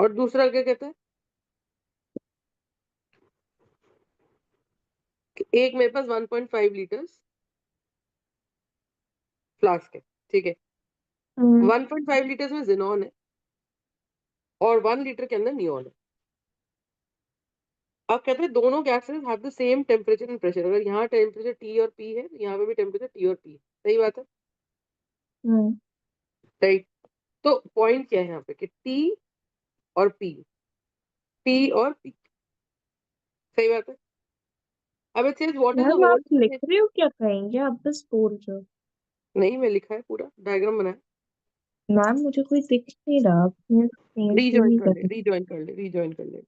और दूसरा क्या कहता है कि एक मेरे पास 1.5 लीटर्स फ्लास्क है, ठीक है। 1.5 लीटर्स में जिनॉन है और 1 लीटर के अंदर नियॉन है। अब कहते हैं दोनों gases have the same temperature and pressure. अगर यहाँ टेम्परेचर टी और पी है, यहाँ पे भी टेम्परेचर टी और पी है। सही बात है, हम्म। राइट। तो पॉइंट क्या है यहाँ पे कि टी और पी, टी और पी, सही बात है। अब it says what is the ma'am आप होल। लिख रहे हो क्या कहेंगे, आप बस बोल रहे हो? नहीं, मैं लिखा है, पूरा डायग्राम बनाया। मैम मुझे कोई दिख नहीं रहा, आप एक्सप्लेन क्यों रीजॉइन नहीं कर कर ले, रहे? रीजॉइन कर ले, रीजॉइन कर ले।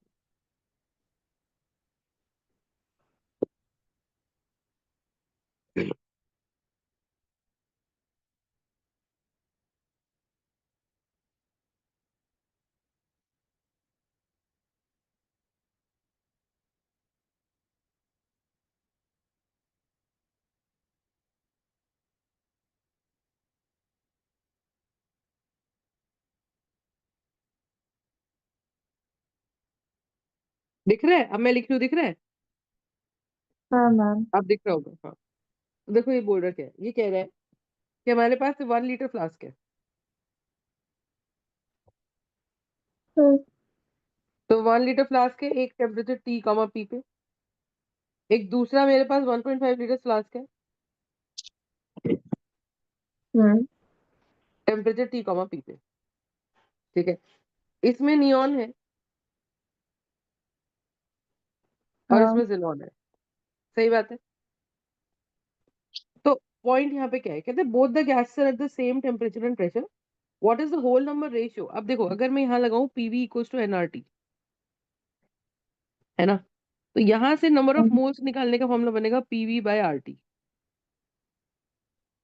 दिख रहा है, अब मैं लिख रही हूँ, दिख रहा है। हाँ मैम। अब दिख रहा होगा, हाँ। तो देखो ये बोल रहा क्या है, ये कह रहा है कि हमारे पास 1 लीटर फ्लास्क है। हम्म। तो 1 लीटर फ्लास्क है, एक टेम्परेचर टी कॉमा पी पे। एक दूसरा मेरे पास 1.5 लीटर फ्लास्क है, हम्म। टेम्परेचर टी कॉमा पी पे, ठीक है। इसमें नियॉन है और हाँ। इसमें जिनॉन है, सही बात है। तो पॉइंट यहाँ पे क्या है, कहते हैं both the gases are at the same temperature and pressure, what is the whole number ratio. अब देखो अगर मैं यहाँ लगाऊं पीवी इक्वल्स टू एनआरटी, है ना, तो यहाँ से नंबर ऑफ हम्म। मोल्स निकालने का फॉर्मूला बनेगा पीवी बाय आरटी।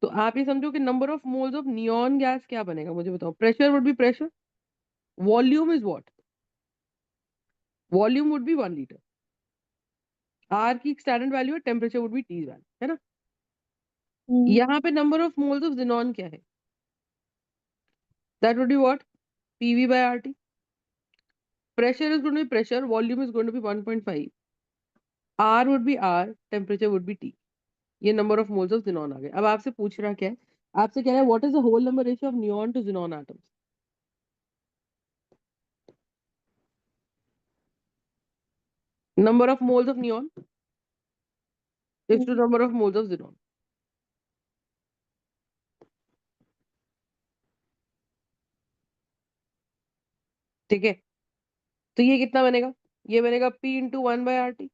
तो आप ये समझो कि number of moles of neon gas क्या बनेगा, मुझे बताओ। Pressure would be pressure, volume is what, volume would be 1 litre, R की स्टैंडर्ड वैल्यू है, temperature would be T value, है ना। हम्म। यहाँ पे number of moles of xenon क्या है, that would be what, PV by RT. Pressure is going to be pressure, volume is going to be 1.5, R would B are, temperature would be t. ये number of moles of xenon आ गए। अब आपसे पूछ रहा क्या है, आपसे कह रहा है what is the whole number ratio of neon to xenon atoms. Number of moles of neon is to hmm. Number of moles of xenon, ठीक है। तो ये कितना बनेगा, ये बनेगा P into 1/RT,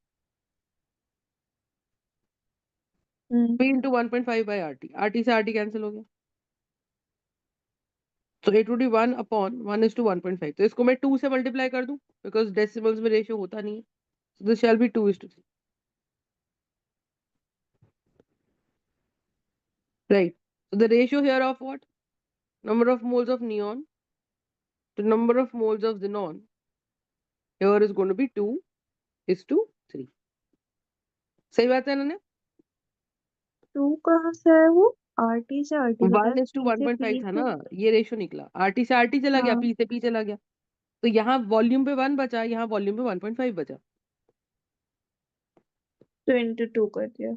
hmm. P into 1.5/RT, RT से RT cancel हो गया, तो इट वुड बी 1/1:1.5। तो इसको मैं 2 से मल्टीप्लाई कर दूं, बिकॉज डेसिमल्स में रेशियो होता नहीं है, so this shall be 2:3, right? So the ratio here of what, number of moles of neon to number of moles of xenon here is going to be 2:3। सही बात है ना। टू कहाँ से है वो? आरटी से आरटी बताया, पी से 1:1.5 पी था से। ना, ये रेशियो निकला, आरटी से आरटी चला गया, हाँ, पी से पी चला गया। तो यहाँ वॉल्यूम पे 1 बचा, यहाँ वॉल्यूम पे 1.5 बचा। तो इंटू टू कर दिया।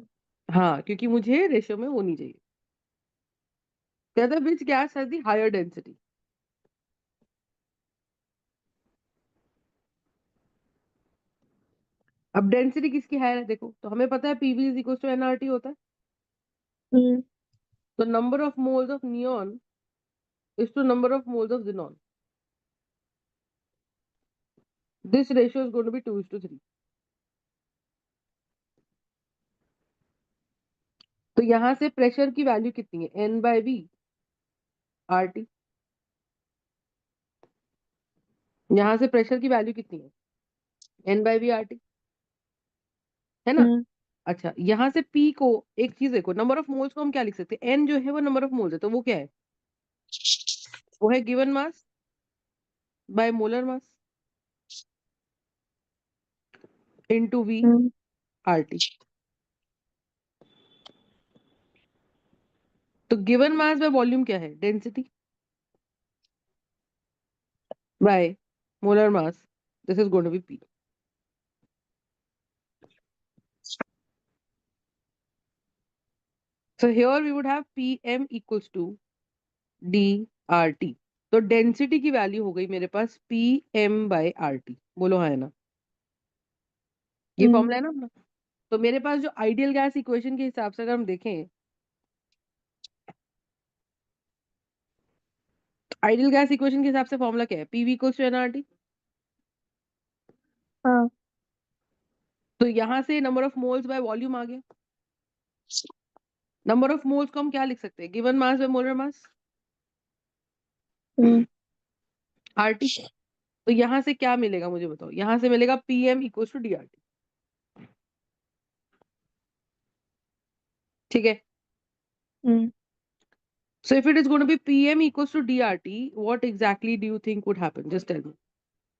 हाँ, क्योंकि मुझे रेशियो में होनी चाहिए। कहता है which gas has the higher density. अब डेंसिटी किसकी हायर है देखो, तो हमें पता है PV is equal to NRT होता है। हम्म। तो number of moles of neon is to number of moles of xenon, this ratio is going to be 2:3। तो यहाँ से प्रेशर की वैल्यू कितनी है, N/V/RT। यहाँ से प्रेशर की वैल्यू कितनी है, N/V/RT, है ना। हम्म। अच्छा, यहाँ से P को, एक चीज देखो, नंबर ऑफ मोल्स को हम क्या लिख सकते हैं, N जो है वो नंबर ऑफ मोल्स है, तो वो क्या है, वो है given mass by molar mass into V hmm. RT। तो गिवन मास बाय वॉल्यूम क्या है, density bye molar mass, this is going to be P. So here we would have PM equals to DRT. तो density की value हो गई मेरे पास PM/RT. बोलो हाँ है ना, ये फॉर्मूला है ना अपना. तो मेरे पास जो आइडियल गैस इक्वेशन के हिसाब से अगर हम देखें, आइडियल गैस इक्वेशन के हिसाब से फॉर्मूला क्या है? PV equals to NRT. हाँ. तो यहाँ से number of moles by volume आ गया. नंबर ऑफ मोल्स को हम क्या लिख सकते हैं? Given mass by molar mass, RT. तो यहाँ से क्या मिलेगा मुझे बताओ? यहाँ से मिलेगा PM इक्वल्स टू DRT. ठीक है. So if it is going to be PM equals to DRT, what exactly do you think would happen? Just tell me.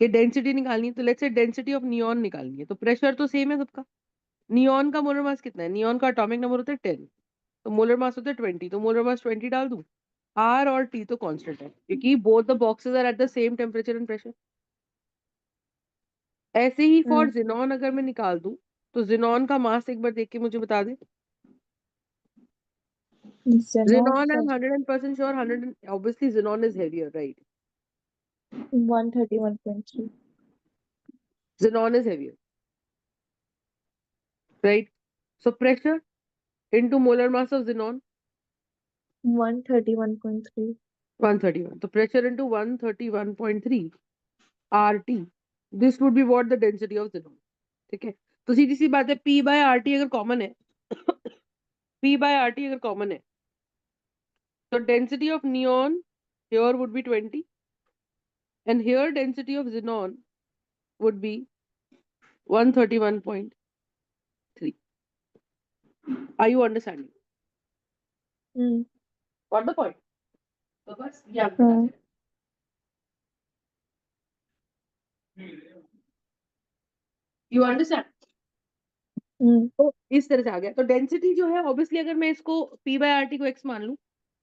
कि डेंसिटी निकालनी है, तो let's say density of neon निकालनी है, तो pressure तो सेम है सबका. नियॉन का मोलर मास कितना है? नियॉन का एटॉमिक नंबर होता है 10, तो मोलर मास होता है 20, तो मोलर मास 20 डाल दूं. R और T तो कांस्टेंट है क्योंकि both the boxes are at the same temperature and pressure. ऐसे ही फॉर जिनॉन अगर मैं निकाल दूं, तो जिनॉन का मास एक बार देख के मुझे बता दे. Xenon, I'm 100% sure. 100, obviously xenon is heavier, right? 131.3. Xenon is heavier, right? So pressure into molar mass of xenon, 131.3. 131. So pressure into 131.3 RT. This would be what the density of xenon. ठीक है. तो सीधी सी बात है, P/RT अगर common है P/RT अगर common है, तो density of neon here would be 20 and here density of xenon would be 131.3. Are you understanding? Got the point? तो बस ये आपको बता दें. You understand? तो इस तरह से आ गया. तो डेंसिटी जो है ऑब्वियसली अगर मैं इसको P/RT को x मान लूं,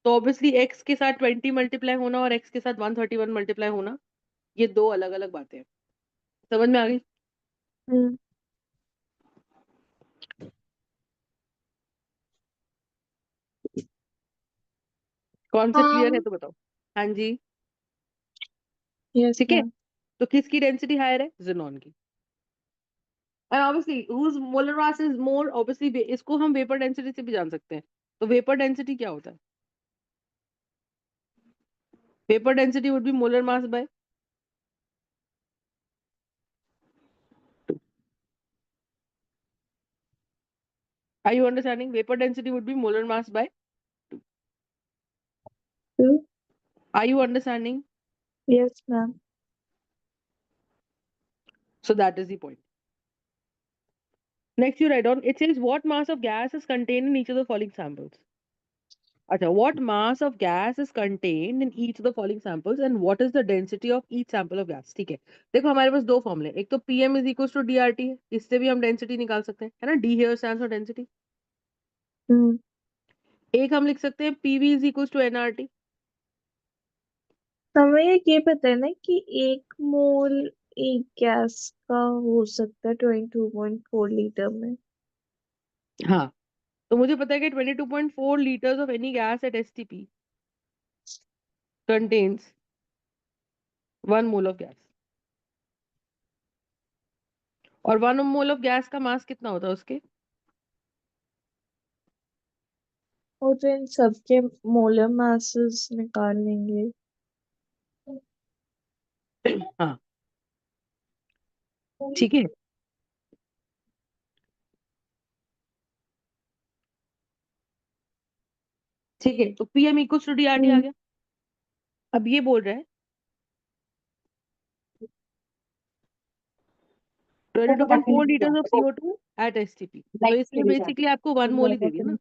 तो ऑब्वियसली x के साथ 20 मल्टीप्लाई होना और x के साथ 131 मल्टीप्लाई होना, ये दो अलग अलग बातें हैं. समझ में आ गई? कॉन्सेप्ट क्लियर है तो बताओ. हाँ जी. Yes, ठीक है. ma'am. तो किसकी डेंसिटी हायर है? ज़ेनॉन की. And obviously whose molar mass is more, obviously इसको हम वेपर डेंसिटी से भी जान सकते हैं. तो वेपर डेंसिटी क्या होता है? Vapour density would be molar mass by. Are you understanding? Vapor density would be molar mass by 2. Are you understanding? Yes, ma'am. So that is the point. Next you write down, it says what mass of gas is contained in each of the following samples. अच्छा, what mass of gas is contained in each of the following samples and what is the density of each sample of gas. ठीक है. देखो हमारे पास दो फॉर्मूले, एक तो PM is equals to DRT है, इससे भी हम डेंसिटी निकाल सकते हैं, है ना. D here stands for density. एक हम लिख सकते हैं PV is equals to NRT. हमें ये पता है ना कि 1 मोल एक गैस का हो सकता है 22.4 लीटर में. हाँ, तो मुझे पता है कि 22.4 liters of any gas at STP contains 1 mole of gas. और 1 मोल ऑफ गैस का मास कितना होता है उसके? और तो इन सबके मोलर मासेस निकाल लेंगे. हाँ, ठीक है. ठीक है. तो PM इक्वल्स टू DRT आ गया. अब ये बोल रहा है 22.4 liters of CO2 at STP. तो इसमें बेसिकली आपको 1 मोल ही दे दिया ना.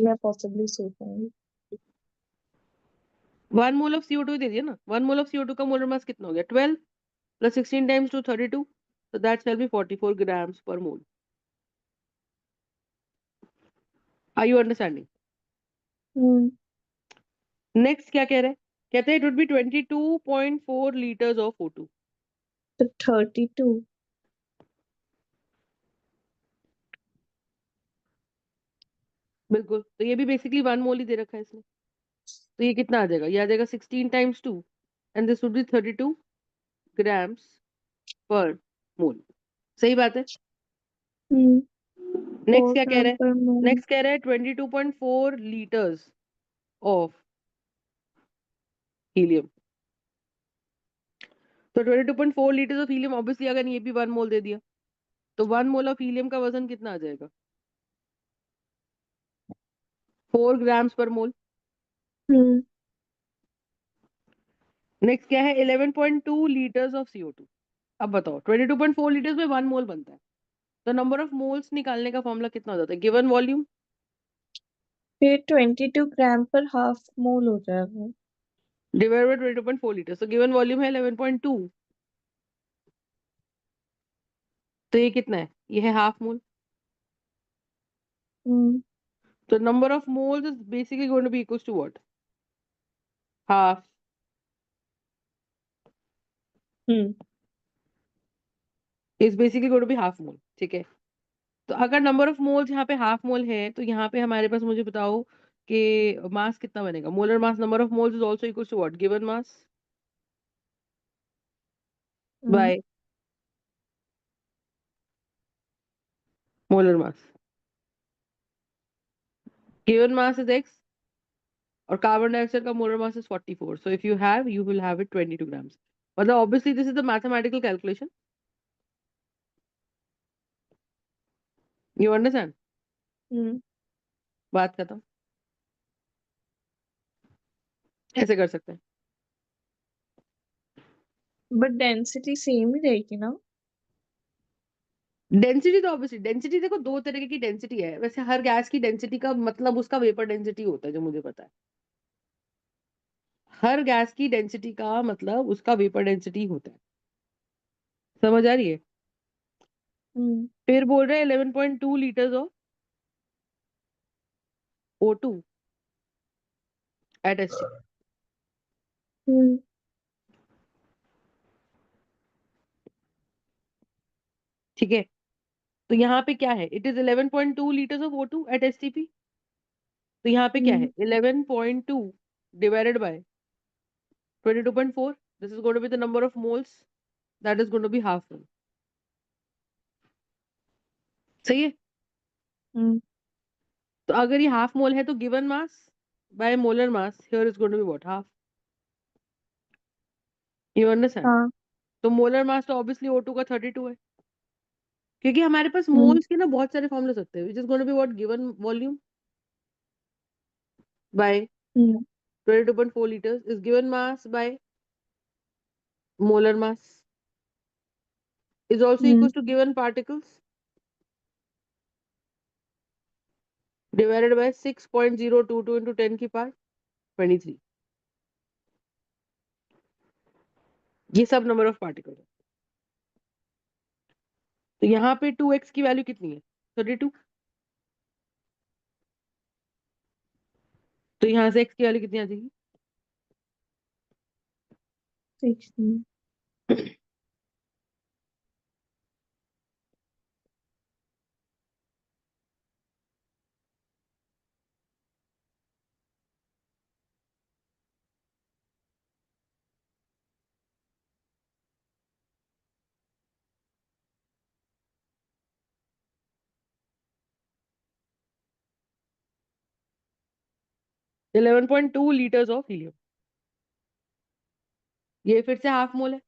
मैं पॉसिबली सोच पाऊंगी. 1 मोल ऑफ CO2 दे दिया ना. 1 मोल ऑफ CO2 का मोलर मास कितना हो गया? 12 plus 16 times 2 32. So that shall be 44 grams per mole. Are you understanding? Next क्या कह रहे हैं? कहते हैं it would be 22.4 liters of O2. तो 32। बिल्कुल, तो ये भी बेसिकली 1 मोल ही दे रखा है इसने। तो ये कितना आ जाएगा, ये आ जाएगा 16 times 2 and this would B 32 grams पर मोल। सही बात है। हम्म। नेक्स्ट 4 क्या कह रहा ग्राम है, पर मोल। नेक्स्ट कह रहा है 22.4 लीटर्स ऑफ हीलियम। तो 22.4 लीटर्स ऑफ हीलियम, ऑब्वियसली अगर ये भी 1 मोल दे दिया तो 1 मोल ऑफ हीलियम का वजन कितना आ जाएगा, 4 ग्राम्स पर मोल। हम्म। नेक्स्ट क्या है, 11.2 लीटर्स ऑफ CO2। अब बताओ 22.4 लीटर्स में 1 मोल बनता है, तो नंबर ऑफ मोल्स निकालने का फॉर्मूला कितना हो जाता है, गिवन वॉल्यूम फिर 22 ग्राम पर हाफ मोल हो जाएगा। डिवाइड बाय 22.4 लीटर्स, तो गिवन वॉल्यूम है 11.2, तो ये कितना है, ये है हाफ मोल। हम्म। तो number of moles is basically going to be equals to what, half, hmm. Is basically going to be half mole. ठीक है, तो अगर नंबर ऑफ मोल्स यहाँ पे हाफ मोल है तो यहाँ पे हमारे पास, मुझे बताओ कि मास कितना बनेगा, molar mass, number of moles is also equals to what, given mass hmm. By molar mass. Given mass is x और कार्बन डाइऑक्साइड का molar mass is 44, so if you will have it 22 grams. मतलब obviously this is the mathematical calculation, you understand. Hmm. बात खत्म, ऐसे कर सकते हैं। But density same ही रहेगी ना। डेंसिटी तो ऑब्वियसली, डेंसिटी देखो दो तरीके की डेंसिटी है वैसे, हर गैस की डेंसिटी का मतलब उसका वेपर डेंसिटी होता है, जो मुझे पता है। हर गैस की डेंसिटी का मतलब उसका वेपर डेंसिटी होता है, समझ आ रही है। हम्म। फिर बोल रहे हैं 11.2 litres of O2 at ST। Hmm. ठीक है, तो यहाँ पे क्या है, it is 11.2 litres of O2 at STP। तो यहाँ पे क्या है, hmm. 11.2 divided by 22.4, this is going to be the number of moles, that is going to be half mole. सही है। हम्म। तो अगर ये हाफ मोल है तो given mass by molar mass here is going to be what, half. You understand. हाँ। तो molar mass तो ऑब्वियसली O2 का 32 है, क्योंकि हमारे पास हम्म। मोल्स के ना बहुत सारे फॉर्मूले सकते हैं, which is going to be what, given volume by hmm. 22.4 liters is given mass by molar mass is also hmm. equals to given particles divided by 6.022 into 10 की power 23। ये सब नंबर ऑफ पार्टिकल है। तो यहाँ पे 2x की value कितनी है, 32। तो यहाँ से x की वैल्यू कितनी आ जाएगी, 16। 11.2 लीटर्स ऑफ हीलियम, ये फिर से हाफ मोल है।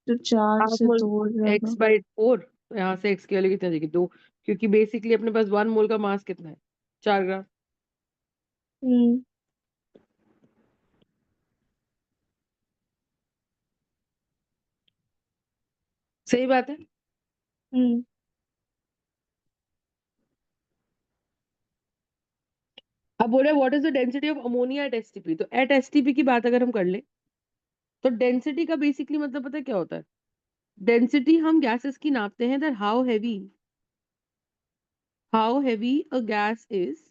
तो 4 हाफ से मोल 2 हो जाएगा। x/4, तो यहाँ से x की वैल्यू कितनी आ जाएगी, 2, क्योंकि बेसिकली अपने पास 1 मोल का मास कितना है, 4 ग्राम। हम्म। सही बात है। हम्म। अब बोले what is the density of ammonia at STP, तो एट STP की बात अगर हम कर ले तो डेंसिटी का बेसिकली मतलब पता है क्या होता है, डेंसिटी हम गैसेस की नापते हैं, that how heavy a gas is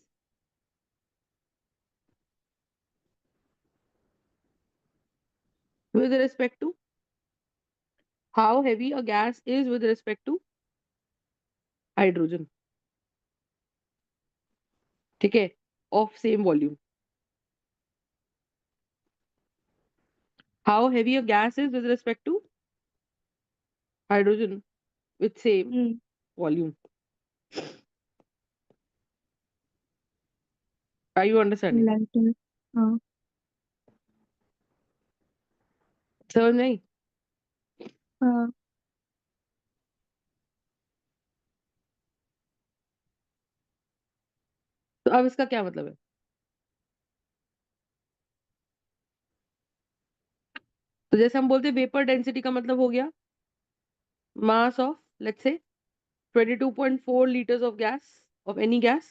with respect to How heavy a gas is with respect to hydrogen. ठीक है, of same volume. How heavy a gas is with respect to hydrogen with same volume. Are you understanding? Length हाँ समझ नहीं? हाँ तो अब इसका क्या मतलब है? तो जैसे हम बोलते हैं वेपर डेंसिटी का मतलब हो गया mass of let's say 22.4 liters of gas of any gas.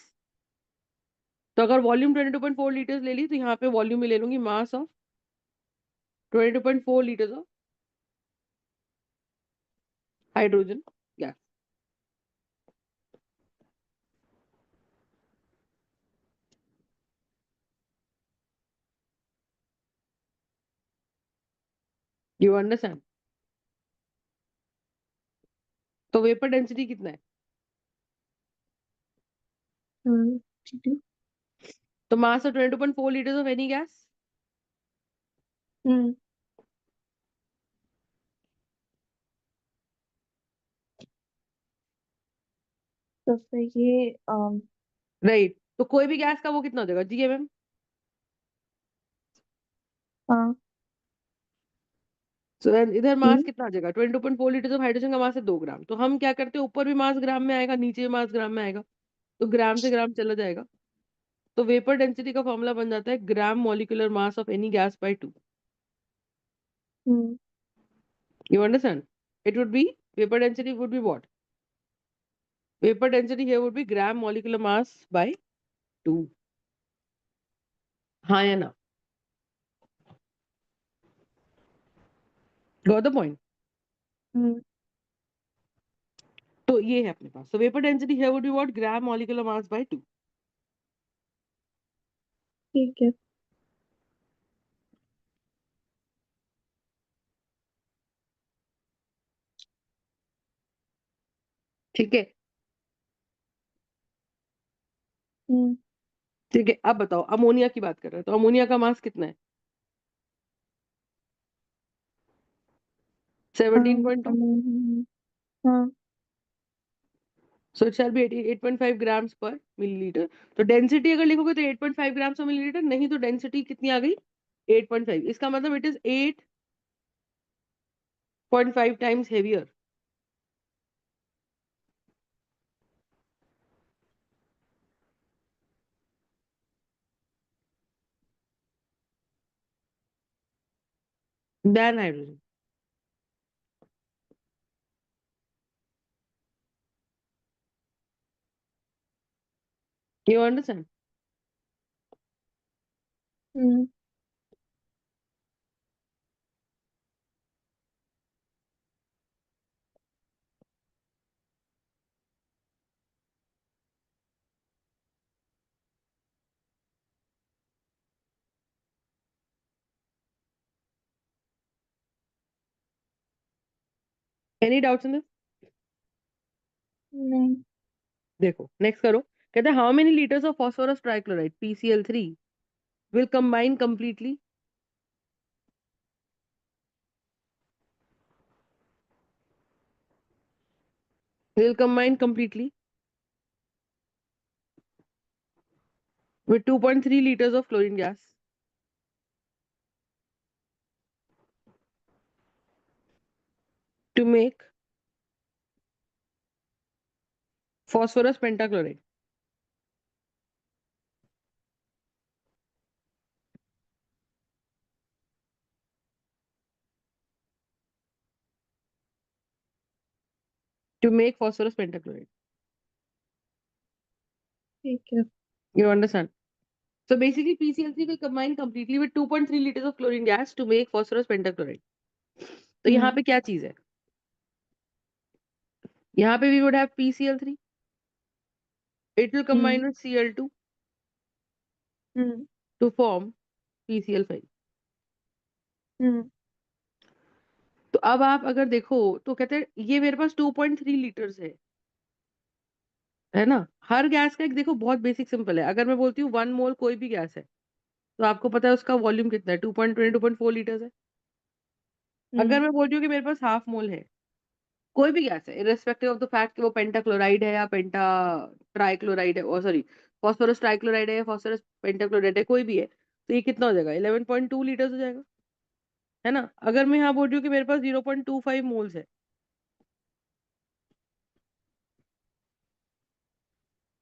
तो अगर वॉल्यूम 22.4 लीटर्स ले ली तो यहाँ पे वॉल्यूम में ले लूंगी mass of 22.4 liters of hydrogen gas. You understand? तो वेपर डेंसिटी कितना है? हाँ ठीक है तो mass of 22.4 liters of any gas. हम्म तो फिर ये राइट, तो कोई भी गैस का वो कितना हो जाएगा जीएमएम. हाँ सो इधर मास ठीक कितना आ जाएगा 22.4 liters ऑफ हाइड्रोजन का मास है 2 ग्राम. तो हम क्या करते हैं ऊपर भी मास ग्राम में आएगा नीचे भी मास ग्राम में आएगा तो ग्राम से ग्राम चला जाएगा. तो वेपर डेंसिटी का फॉर्मूला बन जाता है gram molecular mass of any gas by 2. Hmm You understand? It would be vapor density would be what? Vapor density here would be gram molecular mass by 2. हाँ या ना? Got the point? हम्म तो ये है अपने पास. So vapor density here would be what? Gram molecular mass by 2. ठीक है ठीक है. हम्म ठीक है, अब बताओ अमोनिया की बात कर रहे हैं तो अमोनिया का मास कितना है? 17.2. हाँ So it shall be 8.5 grams per milliliter. तो डेंसिटी अगर लिखोगे तो 8.5 ग्राम्स पर मिलीलीटर, नहीं तो डेंसिटी कितनी आ गई 8.5. इसका मतलब it is 8.5 times heavier. Than hydrogen. You understand? Hmm Any doubts in this? नहीं देखो नेक्स्ट करो. कहते हैं how many litres of phosphorus trichloride PCl3 will combine completely will combine completely with 2.3 liters of chlorine gas to make phosphorus pentachloride. To make phosphorus pentachloride. ठीक है You understand? So basically PCl3 will combine completely with 2.3 liters of chlorine gas to make phosphorus pentachloride. तो यहाँ पे क्या चीज है? यहाँ पे we would have PCl3. It will hmm combine with Cl2 hmm to form PCl5. हम्म तो अब आप अगर देखो तो कहते हैं ये मेरे पास 2.3 लीटर्स है ना। हर गैस का एक देखो बहुत बेसिक सिंपल है। अगर मैं बोलती हूँ 1 मोल कोई भी गैस है तो आपको पता है उसका वॉल्यूम कितना है, 2.4 लीटर्स है। अगर मैं बोलती हूँ कि मेरे पास हाफ मोल है, कोई भी गैस है इरेस्पेक्टिव ऑफ द फैक्ट कि वो पेंटाक्लोराइड है या पेंटा ट्राइक्लोराइड है, और सॉरी फॉस्फोरस ट्राइक्लोराइड है या फॉस्फोरस पेंटाक्लोराइड है, कोई भी है, तो ये कितना हो जाएगा, 11.2 लीटर्स हो जाएगा, है ना। अगर मैं यहाँ बोल रही हूँ कि मेरे पास 0.25 मोल्स है,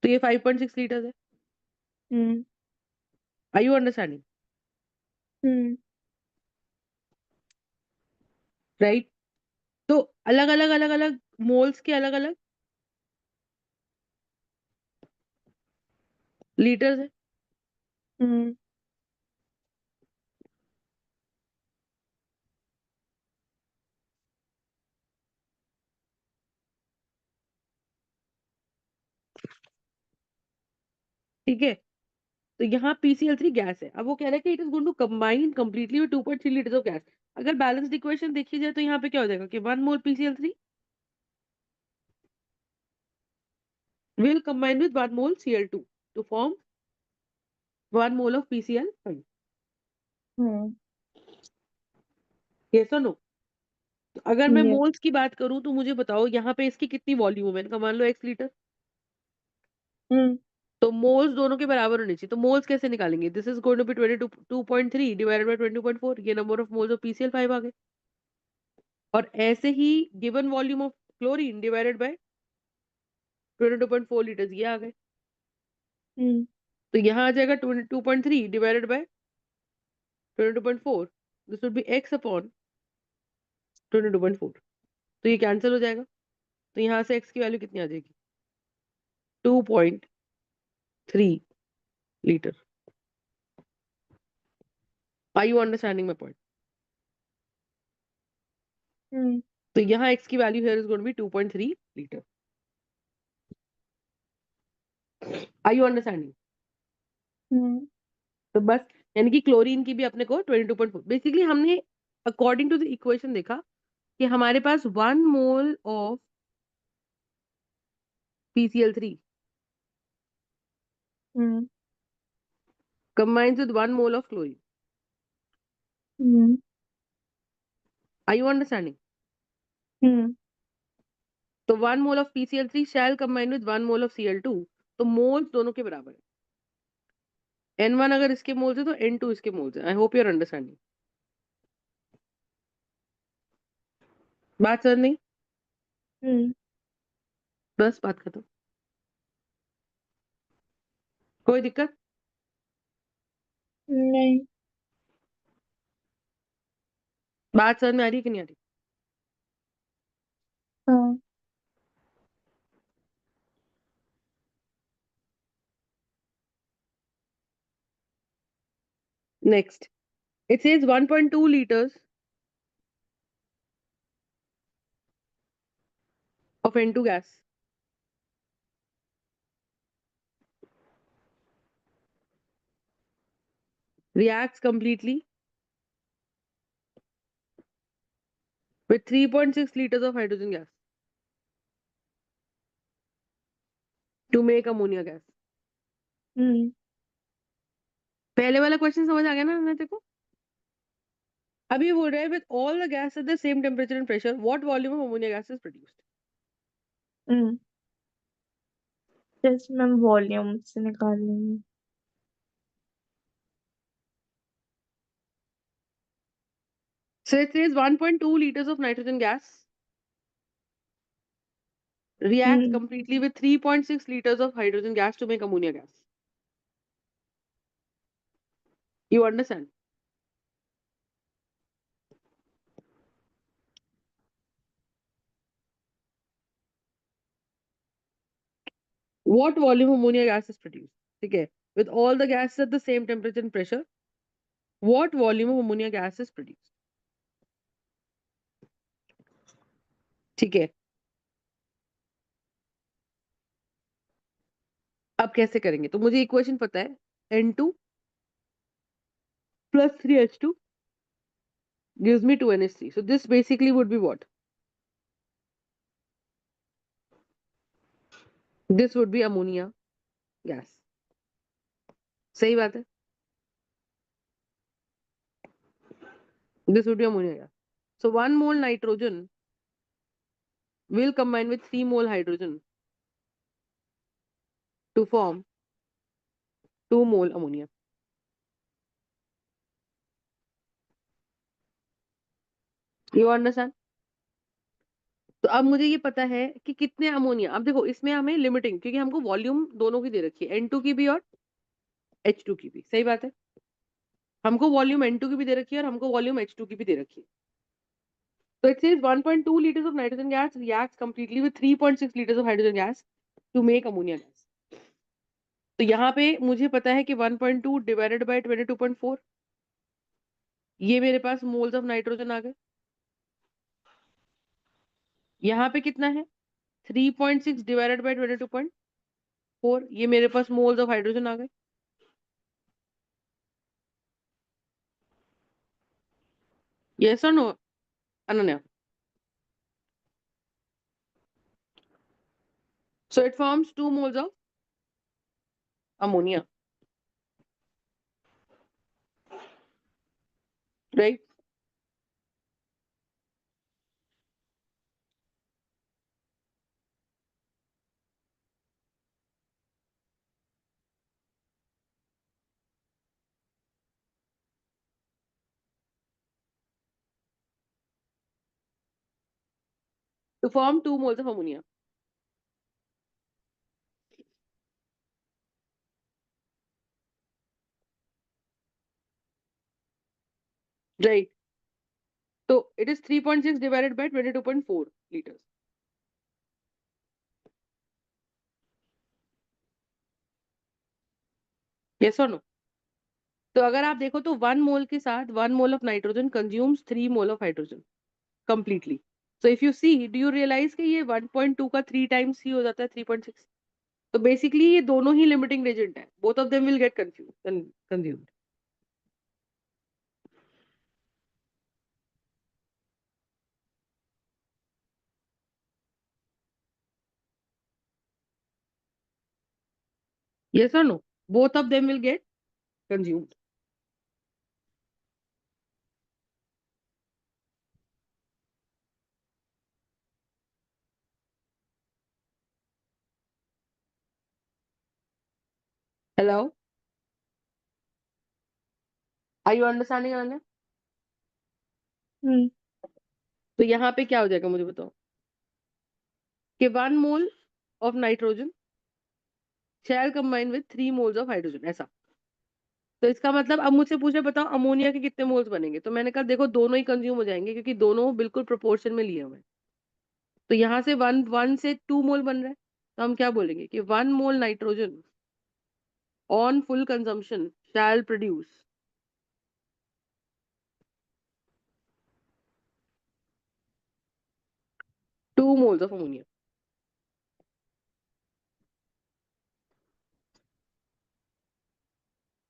तो ये 5.6 लीटर्स है। Hmm are you understanding? Hmm right. तो अलग अलग अलग अलग मोल्स के अलग अलग लीटर्स है। हम्म ठीक है। तो यहाँ PCl3 गैस है। अब वो कह रहा है कि it is going to combine completely with 2.3 litres of gas. अगर बैलेंस्ड इक्वेशन देखी जाए तो यहाँ पे क्या हो जाएगा कि 1 मोल PCl3 will combine with 1 mole Cl2 to form 1 mole of PCl5। Hmm yes और नो? तो अगर मैं yes मोल्स की बात करूं तो मुझे बताओ यहाँ पे इसकी कितनी वॉल्यूम है, मैंने कहा मान लो x लीटर, हम्म तो मोल्स दोनों के बराबर होने चाहिए। तो मोल्स कैसे निकालेंगे, this is going to be 22.3 divided by 20.4, ये number of moles of PCl5 आ गए। और ऐसे ही given volume of chlorine divided by 22.4 litres, ये आ गए। हम्म तो यहाँ आ जाएगा 22.3 divided by 22.4, this would be x upon 22.4। तो ये कैंसिल हो जाएगा। तो यहाँ से x की वैल्यू कितनी आ जाएगी, 2.3 litre. Are you understanding my point? Hmm तो यहाँ x की value here is going to be 2.3 litre. Are you understanding? Hmm तो बस, यानी कि क्लोरीन की भी अपने को 22.4, बेसिकली हमने अकॉर्डिंग टू द इक्वेशन देखा कि हमारे पास 1 mole of PCl3 hmm combines with 1 mole of chlorine. Hmm Are you understanding? हम्म तो 1 mole of PCl3 shall combine with 1 mole of Cl2। तो मोल्स दोनों के बराबर है। N1 अगर इसके मोल्स है तो N2 इसके मोल्स है। I hope you are understanding. बात समझ नहीं? हम्म बस बात खत्म। कोई दिक्कत? नहीं। बात समझ में आ रही है कि नहीं आ रही? हाँ। Next, it says 1.2 liters of N2 gas reacts completely with 3.6 liters of hydrogen gas to make ammonia gas। हम्म पहले वाला क्वेश्चन समझ आ गया ना तेरे को? अभी बोल रहा है with all the gas at the same temperature and pressure what volume of ammonia gas is produced। हम्म जैसे मैम वॉल्यूम से निकाल लेंगे। So it says 1.2 liters of nitrogen gas reacts hmm completely with 3.6 liters of hydrogen gas to make ammonia gas। You understand? What volume of ammonia gas is produced? ठीक है, with all the gases at the same temperature and pressure what volume of ammonia gas is produced। ठीक है, अब कैसे करेंगे? तो मुझे equation पता है, N2 + 3H2 gives me 2NH3. So this basically would be what? This would be ammonia gas. सही बात है. This would be ammonia gas. So 1 mole nitrogen will combine with 3 mole hydrogen to form 2 mole ammonia. You understand? तो अब मुझे ये पता है कि कितने अमोनिया. अब देखो इसमें हमें लिमिटिंग, क्योंकि हमको वॉल्यूम दोनों की दे रखी है, N2 की भी और H2 की भी. सही बात है. हमको वॉल्यूम N2 की भी दे रखी है और हमको वॉल्यूम H2 की भी दे रखी है. So it says 1.2 liters of nitrogen gas reacts completely with 3.6 liters of hydrogen gas to make ammonia gas. तो यहाँ पे मुझे पता है कि 1.2 डिवाइडेड बाय 22.4, ये मेरे पास मोल्स ऑफ नाइट्रोजन आ गए. यहाँ पे कितना है? 3.6 डिवाइडेड बाय 22.4, ये मेरे पास मोल्स ऑफ हाइड्रोजन आ गए. यस और no Ananya? So it forms 2 moles of ammonia, right? To form 2 moles of ammonia. Right. So it is 3.6 divided by 22.4 liters. Yes or no? तो अगर आप देखो तो 1 मोल के साथ 1 mole of nitrogen consumes 3 mole of hydrogen completely. So if you see, do you realise कि ये 1.2 का 3 टाइम्स ही हो जाता है 3.6. तो बेसिकली ये दोनों ही लिमिटिंग एजेंट है. Both of them will get consumed. Yes or no? Both of them will get consumed. Hello? Are you understanding, Ananya? हम्म. तो यहाँ पे क्या हो जाएगा मुझे बताओ कि 1 mole of nitrogen shall combine with 3 moles of hydrogen, ऐसा. तो इसका मतलब अब मुझसे पूछे बताओ अमोनिया के कितने मोल्स बनेंगे. तो मैंने कहा देखो दोनों ही कंज्यूम हो जाएंगे क्योंकि दोनों बिल्कुल प्रोपोर्शन में लिए हुए हैं. तो यहाँ से 1 से 2 मोल बन रहा है. तो हम क्या बोलेंगे कि 1 mole nitrogen on full consumption shall produce 2 moles of ammonia.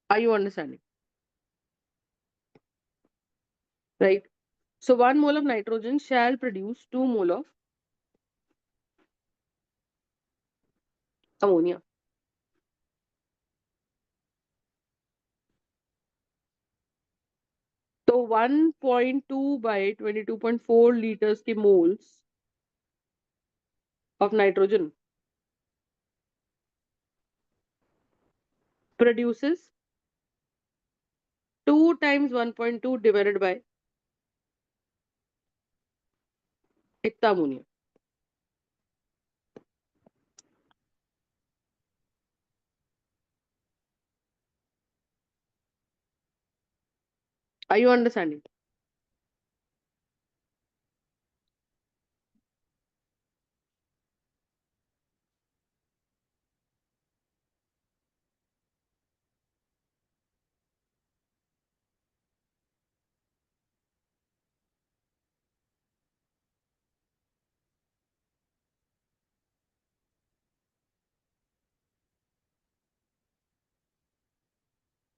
Are you understanding? Right. So 1 mole of nitrogen shall produce 2 mole of ammonia. तो 1.2 by 22.4 liters के moles of nitrogen produces 2 times 1.2 divided by इतना ammonia. Are you understanding?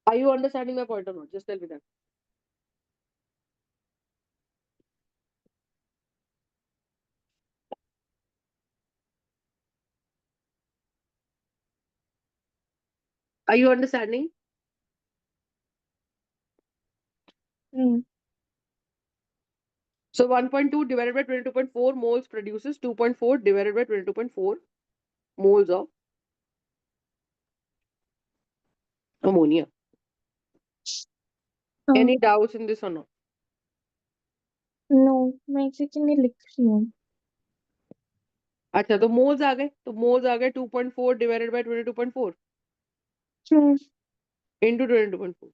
Are you understanding my point or not? Just tell me that. Are you understanding? Hmm. So 1.2 divided by 22.4 moles produces 2.4 divided by 22.4 moles of ammonia. हाँ. Any doubts in this or not? No, मैं exactly नहीं लिख रही हूँ. अच्छा, तो moles आ गए, 2.4 divided by 22.4 hmm. into 22.4.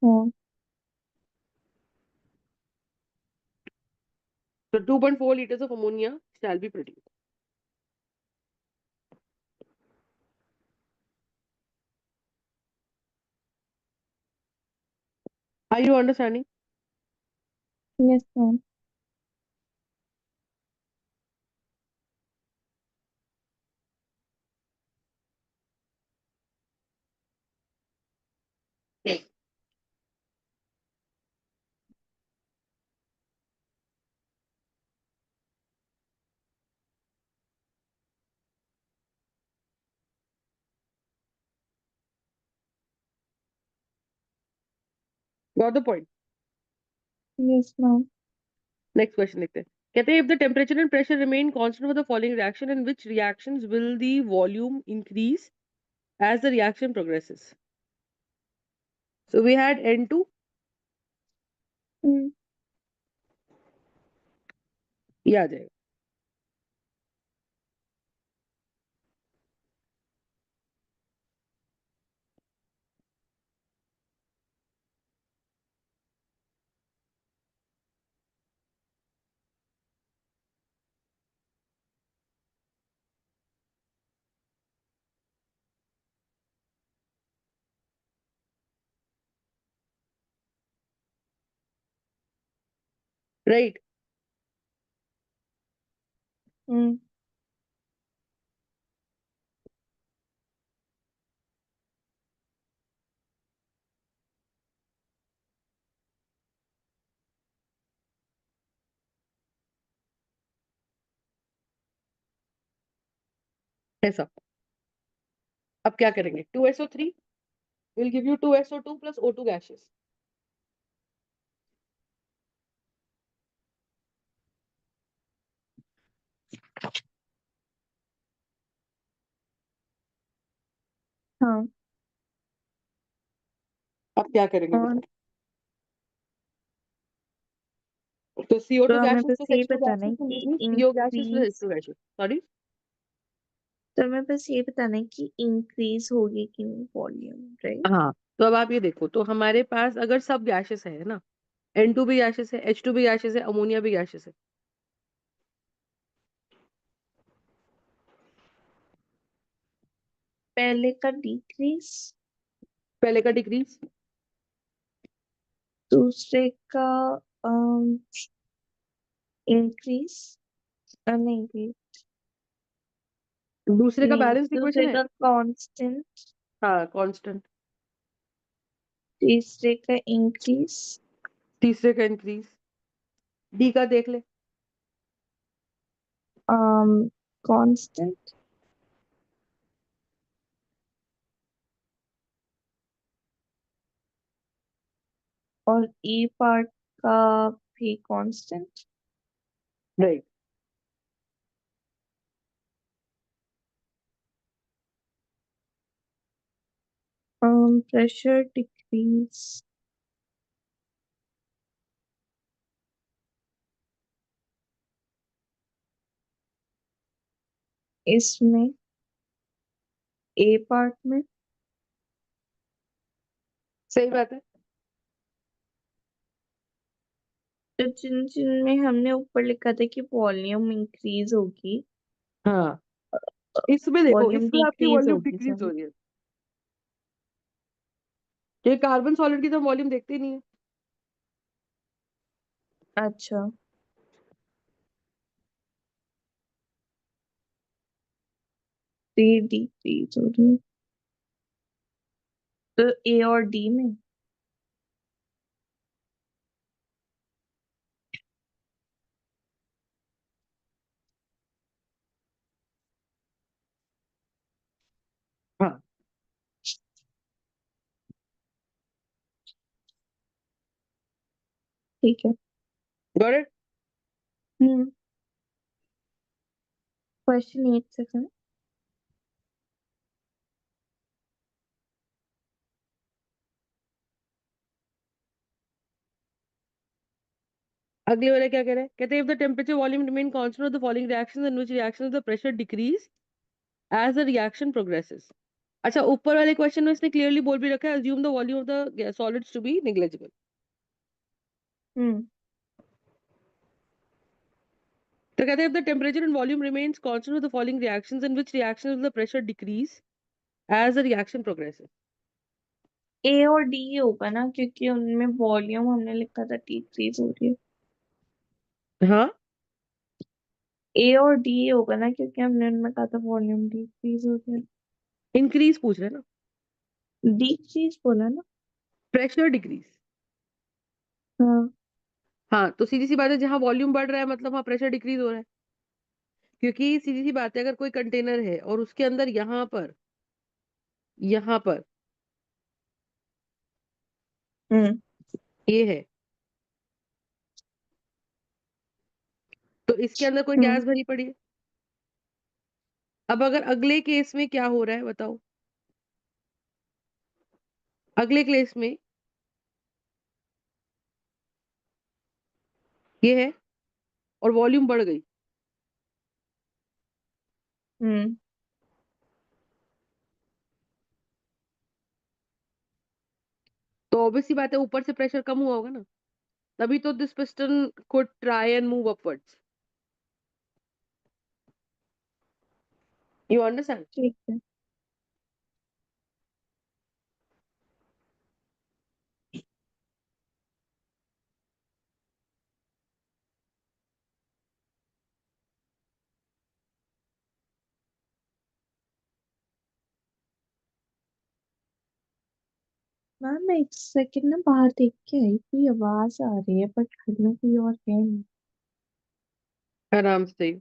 हाँ. So 2.4 liters of ammonia shall be produced. Are you understanding? Yes ma'am. Got the point? Yes ma'am. Next question देखते हैं. कहते हैं if the temperature and pressure remain constant for the following reaction, in which reactions will the volume increase as the reaction progresses? So we had N2, हम्म. ये आ जाएगा. Right? हम्म. ऐसा. अब क्या करेंगे? 2SO3 will give you 2SO2 plus O2 gases. हाँ. अब क्या करेंगे और बताओ? तो CO2 तो हमें gases बस plus ये H2 बताना gases है will कि give me CO gases plus increase. H2 gases. Sorry? तो हमें बस ये बताना है कि इंक्रीज होगी कि नहीं वॉल्यूम, राइट? हाँ. तो अब आप ये देखो, तो हमारे पास अगर सब गैसेस है ना, N2 भी गैसेस है, H2 भी गैसेस है, अमोनिया भी गैसेस है. पहले का डिक्रीज, पहले का डिक्रीज, दूसरे का इंक्रीज, नहीं, दूसरे का नहीं, बैलेंस इक्वेशन दूसरे है. का कांस्टेंट, हाँ, कांस्टेंट. तीसरे का इंक्रीज, तीसरे का इंक्रीज. डी का देख ले. कांस्टेंट, और ई पार्ट का भी कांस्टेंट. राइट. प्रेशर डिक्रीज, इसमें ए पार्ट में. सही बात है. तो जिन जिनमें हमने ऊपर लिखा था कि वॉल्यूम इंक्रीज होगी, हाँ. इसमें देखो, वॉल्यूम इसमें आपकी डिक्रीज वॉल्यूम होगी डिक्रीज हो सॉरी. रही है. ये कार्बन सॉलिड की तो वॉल्यूम देखते ही नहीं है. अच्छा. ये डिक्रीज हो रही है. तो ए और डी में. हाँ. ठीक है। Got it? Question 8 second. अगले वाले क्या कह रहे हैं? कहते हैं if the temperature volume remain constant of the following reactions in which reactions the pressure decrease as the reaction progresses. अच्छा, ऊपर वाले क्वेश्चन में इसने क्लियरली बोल भी रखा है assume the volume of the solids to be negligible. तो कहते हैं if the temperature and volume remains constant of the following reactions in which reactions the pressure decrease as the reaction progresses. ए और D होगा ना, क्योंकि उनमें volume हमने लिखा था डिक्रीज हो रही है। हाँ, ए और डी होगा ना, क्योंकि हमने उनमें कहा था वॉल्यूम डिक्रीज हो रही है। इंक्रीज पूछ रहे हैं ना, डिक्रीज बोला ना। Pressure decrease. हाँ। हाँ, तो सीधी सी बात है, जहां वॉल्यूम बढ़ रहा है मतलब वहां प्रेशर डिक्रीज हो रहा है, क्योंकि सीधी सी बात है अगर कोई कंटेनर है और उसके अंदर यहाँ पर हम्म ये है, तो इसके अंदर कोई हम्म गैस भरी पड़ी है। अब अगर अगले केस में क्या हो रहा है बताओ, अगले केस में ये है और वॉल्यूम बढ़ गई, हम्म तो ऑब्वियसली बात है ऊपर से प्रेशर कम हुआ होगा ना, तभी तो this piston could try and move upwards. You understand? ठीक है। मैम एक सेकंड ना, बाहर देख के आई, कोई आवाज आ रही है, बट घर में कोई और है नहीं। आराम से।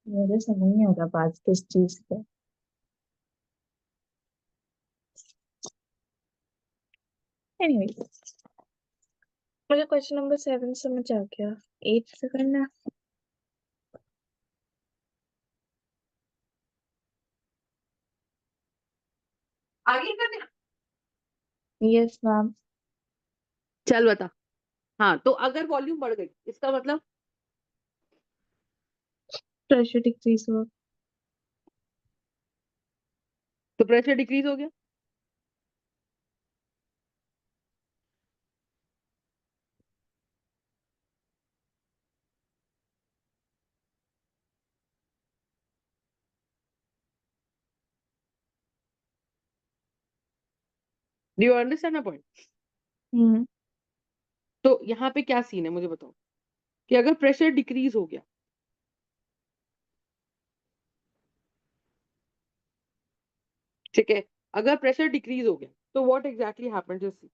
मुझे समझ नहीं आ रहा बात किस चीज पे। एनीवे, मुझे क्वेश्चन नंबर 7 समझ आ गया। 8 से करना। आगे करना। Yes ma'am. चल बता। हाँ, तो अगर वॉल्यूम बढ़ गई इसका मतलब प्रेशर डिक्रीज हुआ। तो प्रेशर डिक्रीज हो गया। Do you understand my point? Hmm तो यहाँ पे क्या सीन है मुझे बताओ, कि अगर प्रेशर डिक्रीज हो गया, ठीक है, अगर प्रेशर डिक्रीज हो गया तो व्हाट एग्जैक्टली हैपेंड, जस्ट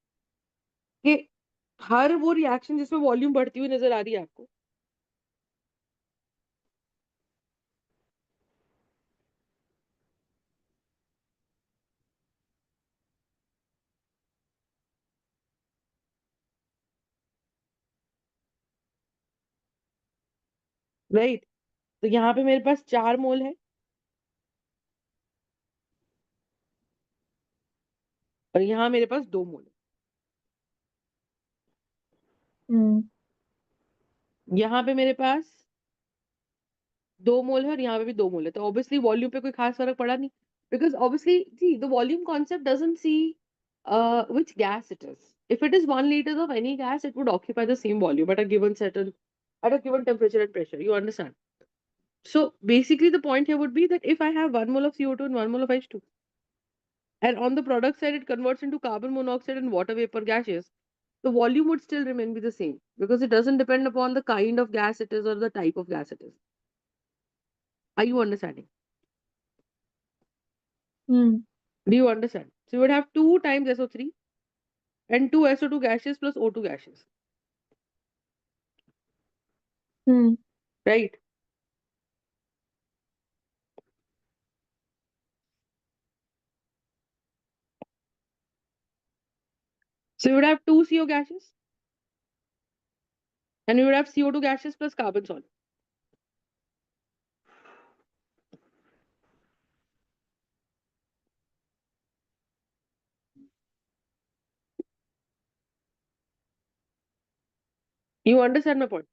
कि हर वो रिएक्शन जिसमें वॉल्यूम बढ़ती हुई नजर आ रही है आपको, राइट? तो यहाँ पे मेरे पास 4 मोल है और यहाँ मेरे पास 2 मोल है। हम्म यहाँ पे मेरे पास 2 मोल है और यहाँ पे भी 2 मोल है, तो ऑब्वियसली वॉल्यूम पे कोई खास फर्क पड़ा नहीं, because obviously see the volume concept doesn't see which gas it is. If it is 1 liters of any gas, it would occupy the same volume at a given certain, at a given temperature and pressure. You understand? So basically, the point here would be that if I have 1 mole of CO2 and 1 mole of H2, and on the product side it converts into carbon monoxide and water vapor gases, the volume would still remain be the same because it doesn't depend upon the kind of gas it is or the type of gas it is. Are you understanding? Hmm. Do you understand? So you would have 2 times SO3 and 2 SO2 gases plus O2 gases, Hmm. right? So you would have 2 CO gases and you would have CO2 gases plus carbon solid. You understand my point?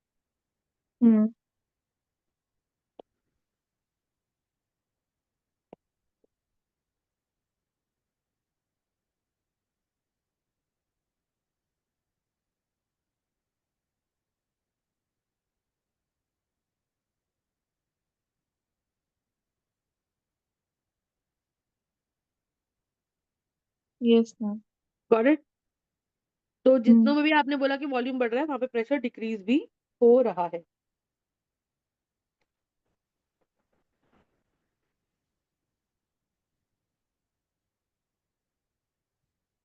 Hmm. Yes, ma'am. Got it? तो जितनों Hmm. में भी आपने बोला कि volume बढ़ रहा है वहां पे प्रेशर डिक्रीज भी हो रहा है.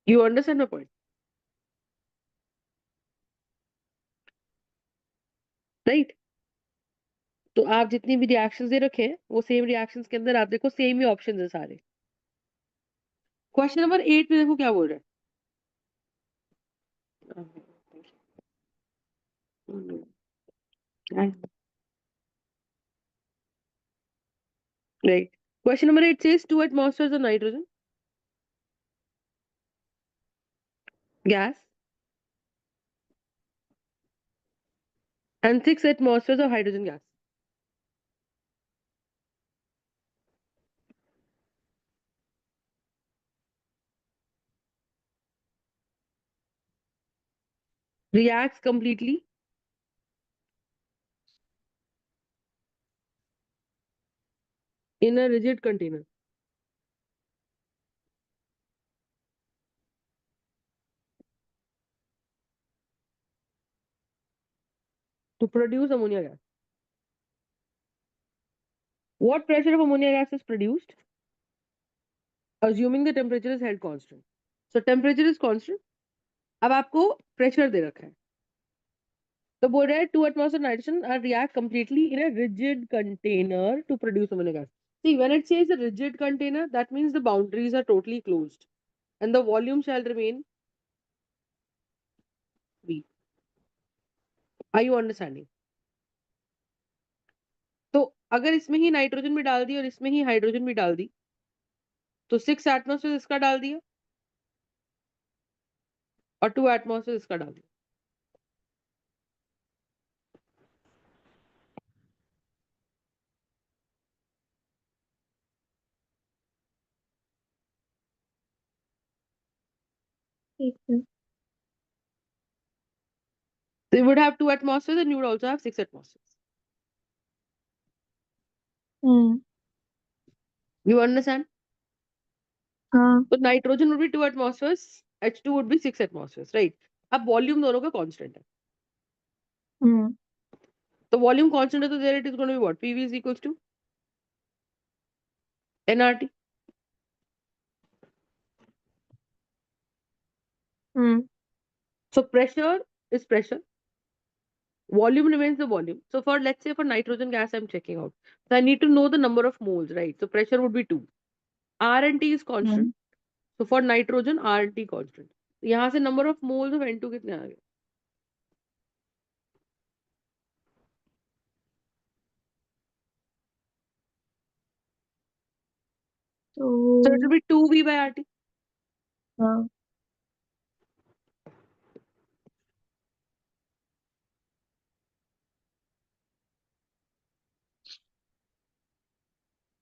You understand my point? Right? तो आप जितनी भी रिएक्शंस दे रखे हैं वो सेम रिएक्शंस के अंदर आप देखो सेम ही ऑप्शंस है सारे. क्वेश्चन नंबर 8 में देखो क्या बोल रहा है. Right. Question number 8 says 2 atmospheres of nitrogen gas and 6 atmospheres of hydrogen gas. Reacts completely in a rigid container. To produce ammonia gas. What pressure of ammonia gas is produced? Assuming the temperature is held constant. So temperature is constant. अब आपको pressure दे रखा है. तो बोल रहा है 2 atmospheres of nitrogen are react completely in a rigid container to produce ammonia gas. See, when it says a rigid container, that means the boundaries are totally closed and the volume shall remain V. Are you understanding? तो अगर इसमें ही nitrogen भी डाल दी और इसमें ही hydrogen भी डाल दी तो 6 एटमॉस्फेयर इसका डाल दिया और 2 एटमॉस्फेयर इसका डाल दिया. ठीक है. So you would have 2 atmospheres and you would also have 6 atmospheres. Hmm. You understand? हाँ. So nitrogen would be 2 atmospheres, H2 would be 6 atmospheres, right? अब वॉल्यूम दोनों का कांस्टेंट है. Hmm. तो वॉल्यूम कांस्टेंट है तो there it is going to be what? PV is equals to nRT. Hmm. So pressure is pressure. Volume remains the volume. So for let's say for nitrogen gas I'm checking out. So I need to know the number of moles, right? So pressure would be 2. R and T is constant. Hmm. So for nitrogen, R and T constant. यहाँ से number of moles of N2 कितने आ गए? So it तो will be 2V by RT. हाँ.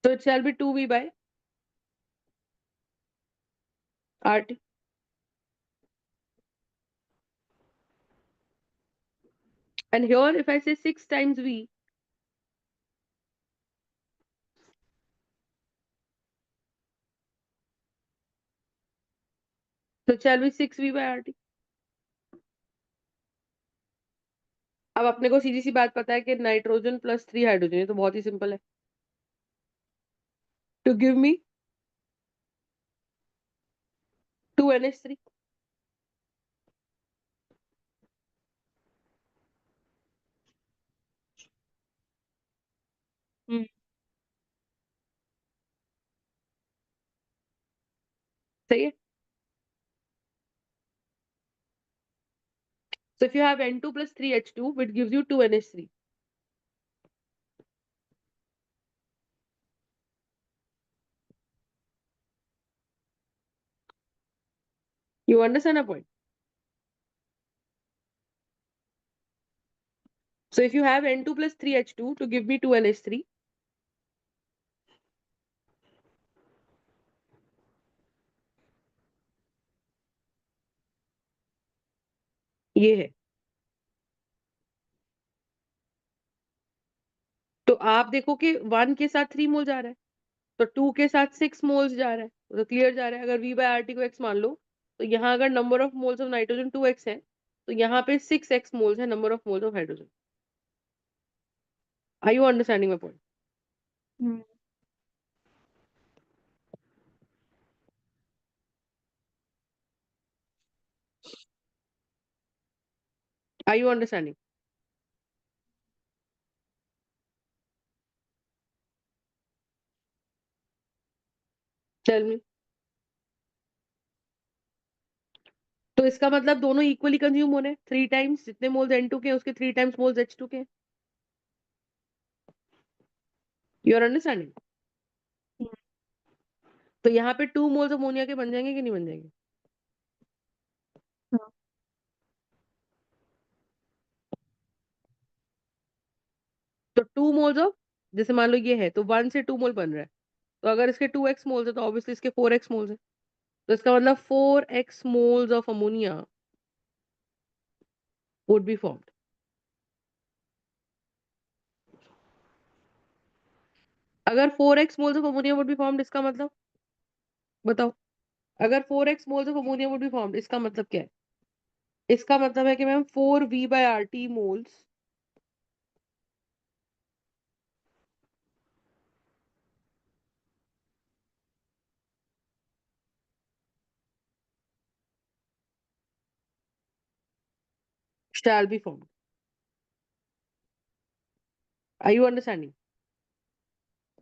So it shall be 2V by RT. And here if I say 6 times V, तो shall be 6V/RT. अब अपने को सीधी सी बात पता है कि नाइट्रोजन प्लस 3 हाइड्रोजन, ये तो बहुत ही सिंपल है. To give me 2NH3. Hmm. सही है. So if you have N2 plus 3H2, which gives you 2NH3. You understand a point? So if you have N2 plus 3H2 to give me 2NH3, ये है. तो आप देखो कि 1 के साथ 3 मोल जा रहा है, तो 2 के साथ 6 मोल्स जा रहा है, तो क्लियर जा रहा है. अगर V/RT को x मान लो, तो यहाँ अगर number of moles of nitrogen 2x है, तो यहाँ पे 6x मोल्स है number of moles of hydrogen. Are you understanding my point? Hmm. Are you understanding? Tell me. तो इसका मतलब दोनों इक्वली कंज्यूम हो रहे हैं. 3 टाइम्स जितने मोल्स N2 के हैं उसके 3 टाइम्स मोल्स H2 के हैं. You are understanding? तो यहाँ पे 2 मोल्स अमोनिया के बन जाएंगे कि नहीं बन जाएंगे? हाँ. तो 2 मोल्स ऑफ, जैसे मान लो ये है, तो 1 से 2 मोल बन रहा है. तो अगर इसके 2x मोल्स है तो ऑब्वियसली इसके 4x मोल्स है. तो इसका मतलब 4x moles of ammonia would be formed. अगर 4x moles of ammonia would be formed, इसका मतलब बताओ. अगर 4x moles of ammonia would be formed, इसका मतलब क्या है? इसका मतलब है कि ma'am 4V/RT moles shall be formed. Are you understanding?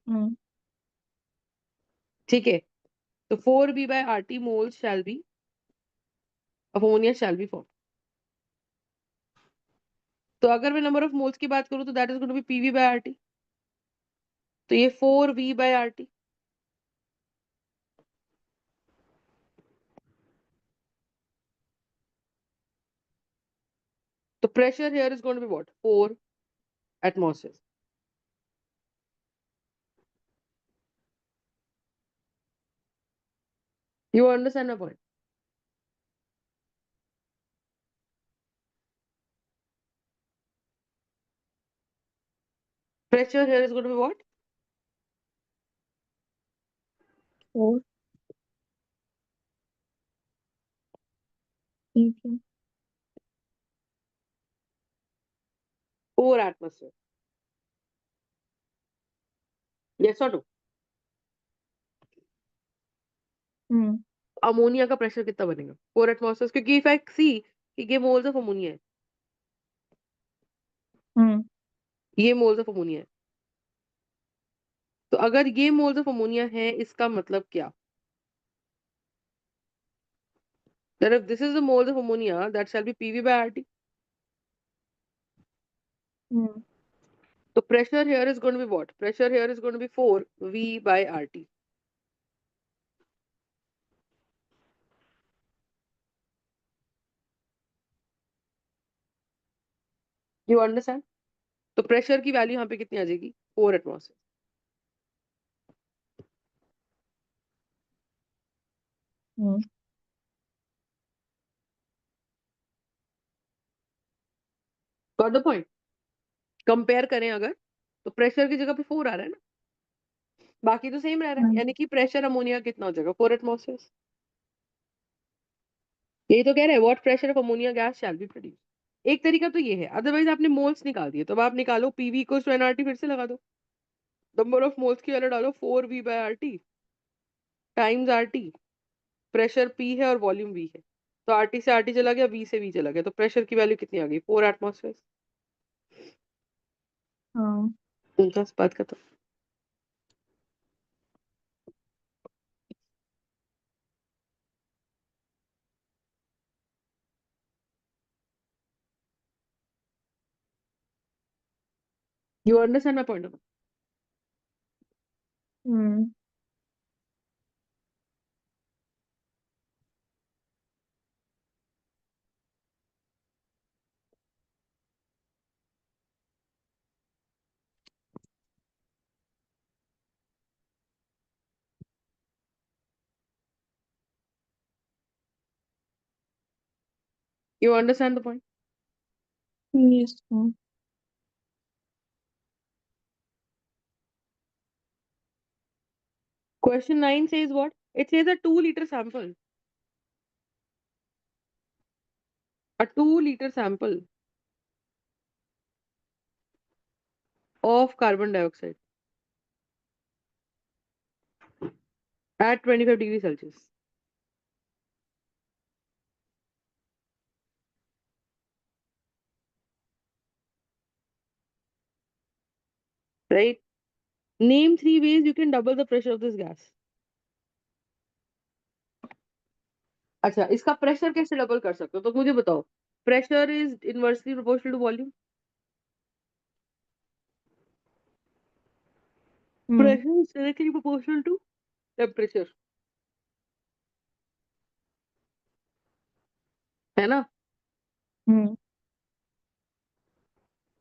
हम्म. ठीक है. तो 4V/RT moles shall be of ammonia shall be formed. तो अगर मैं नंबर ऑफ मोल्स की बात करूं तो that is going to be PV/RT. तो ये 4V/RT. तो pressure here is going to be what? 4 atmospheres. You understand the point? Pressure here is going to be what? 4. ठीक है. 4 atmosphere. Yes or no? Hmm. Ammonia का pressure कितना बनेगा? 4 atmospheres, क्योंकि if I सी कि ये मोल्स ऑफ अमोनिया है, हम्म. ये मोल्स ऑफ अमोनिया है, तो अगर ये मोल्स ऑफ अमोनिया है, इसका मतलब क्या? That if this is the moles of ammonia, that shall be PV/RT. Hmm. So pressure here is going to be what? Pressure here is going to be 4V/RT. You understand? तो pressure की value यहाँ पे कितनी आ जाएगी? 4 atmosphere. Hmm. Got the point? Compare करें अगर, तो प्रेशर की जगह पे 4 आ रहा है ना, बाकी तो सेम रह रहा है, हम्म. यानी कि प्रेशर अमोनिया कितना हो जाएगा? 4 एटमॉस्फेयर. ये तो कह रहे हैं what pressure of ammonia gas shall be produce. एक तरीका तो ये है, अदरवाइज आपने मोल्स निकाल दिए, तो अब आप निकालो पीवी इक्वल्स टू एनआरटी, फिर से लगा दो, नंबर ऑफ मोल्स की वैल्यू डालो 4v by RT times RT, pressure P है और वॉल्यूम वी है, तो आरटी से आरटी चला गया, वी से वी चला गया, तो प्रेशर की वैल्यू कितनी आ गई, 4 एटमॉस्फेयर। हाँ। उनका बात खत्म। You understand my point? Hmm. You understand the point? Yes, हाँ। Question 9 says what? It says a 2-liter sample. A 2-liter sample of carbon dioxide at 25 degrees Celsius. Right? Name 3 ways you can double the pressure of this gas. अच्छा, इसका pressure कैसे double कर सकते हो, तो मुझे बताओ। Pressure is inversely proportional to volume. Hmm. Pressure is directly proportional to temperature, है ना? हम्म।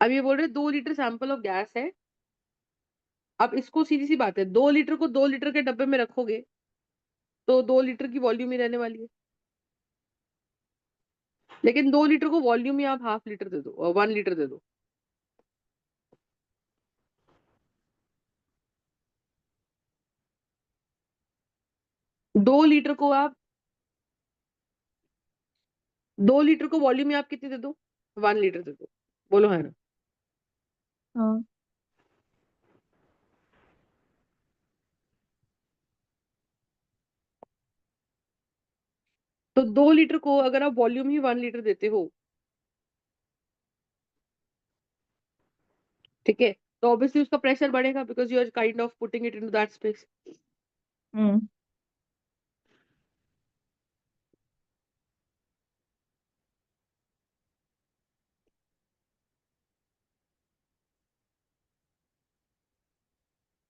अब ये बोल रहे 2 लीटर सैंपल ऑफ गैस है। अब इसको सीधी सी बात है, 2 लीटर को 2 लीटर के डब्बे में रखोगे तो 2 लीटर की वॉल्यूम ही रहने वाली है, लेकिन 2 लीटर को वॉल्यूम ही आप हाफ लीटर दे दो और 1 लीटर दे दो। 2 लीटर को आप 2 लीटर को वॉल्यूम ही आप कितनी दे दो, 1 लीटर दे दो। बोलो है ना? हाँ। तो 2 लीटर को अगर आप वॉल्यूम ही 1 लीटर देते हो, ठीक है, तो ऑब्वियसली उसका प्रेशर बढ़ेगा, because you are kind of putting it into that space. Hmm.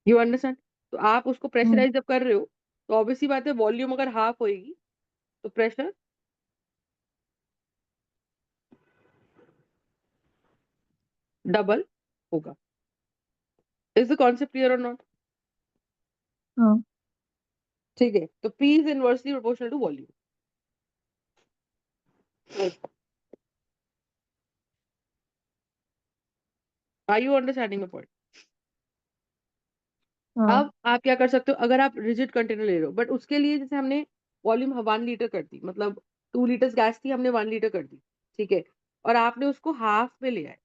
You understand? तो आप उसको हम्म। प्रेशराइज जब कर रहे हो, तो ऑब्वियसली बात है, वॉल्यूम अगर हाफ होएगी तो प्रेशर डबल होगा। इज द कॉन्सेप्ट क्लियर और नॉट? हाँ। ठीक है, तो P is inversely proportional to volume. Are you understanding my point? हाँ। अब आप क्या कर सकते हो, अगर आप रिजिड कंटेनर ले रहे हो, बट उसके लिए जैसे हमने वॉल्यूम 1 लीटर कर दी, मतलब 2 लीटर गैस थी, हमने 1 लीटर कर दी, ठीक है, और आपने उसको हाफ में ले आए,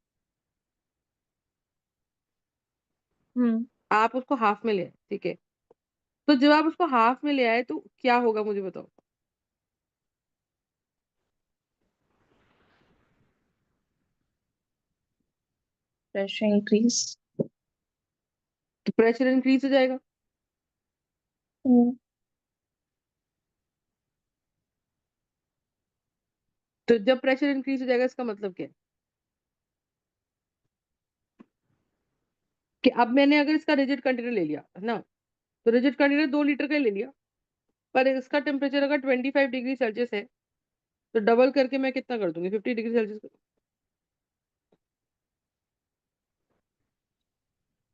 हम्म। आप उसको हाफ में ले आए, ठीक है, तो जब आप उसको हाफ में ले आए तो क्या होगा मुझे बताओ। Pressure increase. तो प्रेशर इंक्रीज हो जाएगा। हम्म। तो जब प्रेशर इंक्रीज हो जाएगा, इसका मतलब क्या है कि अब मैंने अगर इसका रिजिड कंटेनर ले लिया है ना, तो रिजिड कंटेनर 2 लीटर का ही ले लिया, पर इसका टेम्परेचर अगर 25 डिग्री सेल्सियस है, तो डबल करके मैं कितना कर दूंगी, 50 डिग्री सेल्सियस।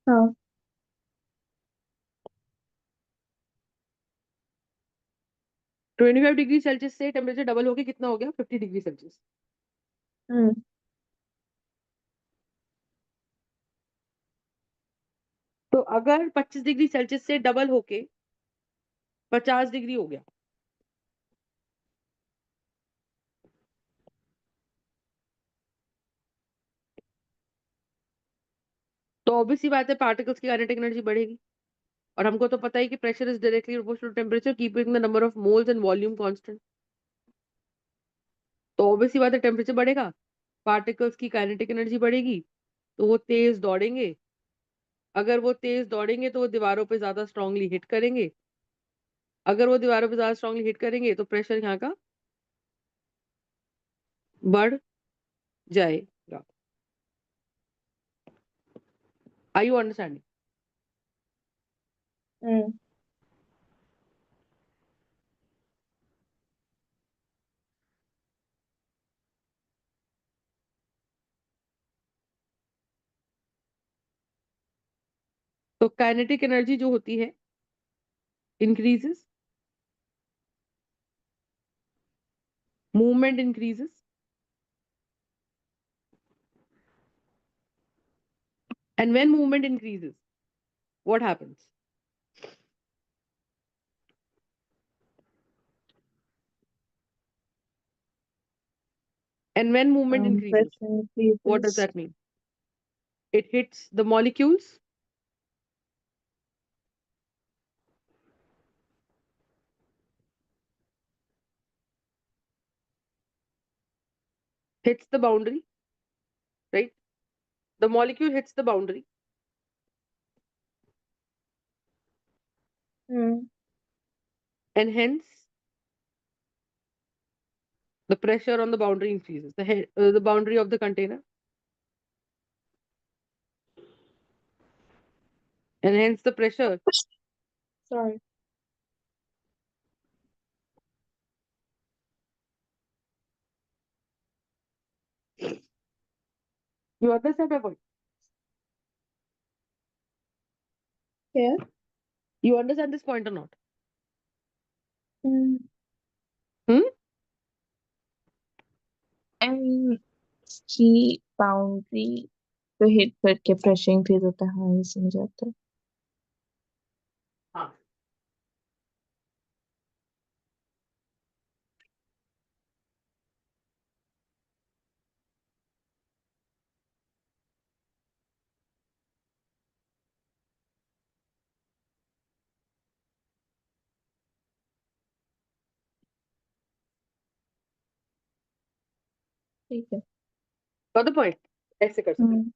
हाँ। 25 डिग्री सेल्सियस से टेम्परेचर डबल होके कितना हो गया, 50 डिग्री सेल्सियस। हम्म। तो अगर 25 डिग्री सेल्सियस से डबल होके 50 डिग्री हो गया, तो ऑब्वियसली बात है पार्टिकल्स की काइनेटिक एनर्जी बढ़ेगी, और हमको तो पता है कि pressure is directly proportional to temperature keeping the number of moles and volume constant. तो ऑब्वियसली बात है टेम्परेचर बढ़ेगा, पार्टिकल्स की काइनेटिक एनर्जी बढ़ेगी, तो वो तेज दौड़ेंगे। अगर वो तेज दौड़ेंगे तो वो दीवारों पे ज्यादा स्ट्रांगली हिट करेंगे, अगर वो दीवारों पे ज्यादा स्ट्रांगली हिट करेंगे तो प्रेशर यहाँ का बढ़ जाएगा। Are you understanding? हम्म तो काइनेटिक एनर्जी जो होती है increases, movement increases, and when movement increases what happens? And when movement increases pressure what does increases. that mean? It hits the molecules, hits the boundary, right? The molecule hits the boundary, Hmm. and hence the pressure on the boundary increases, the boundary of the container, and hence the pressure. Sorry. You understand my point? Yeah. You understand this point or not? Hmm. Hmm? I mean, की boundary को hit करके pressure increase होता है, हाँ ये समझ आता है। हाँ। ठीक है। Got the point? ऐसे कर सकते हैं। हम्म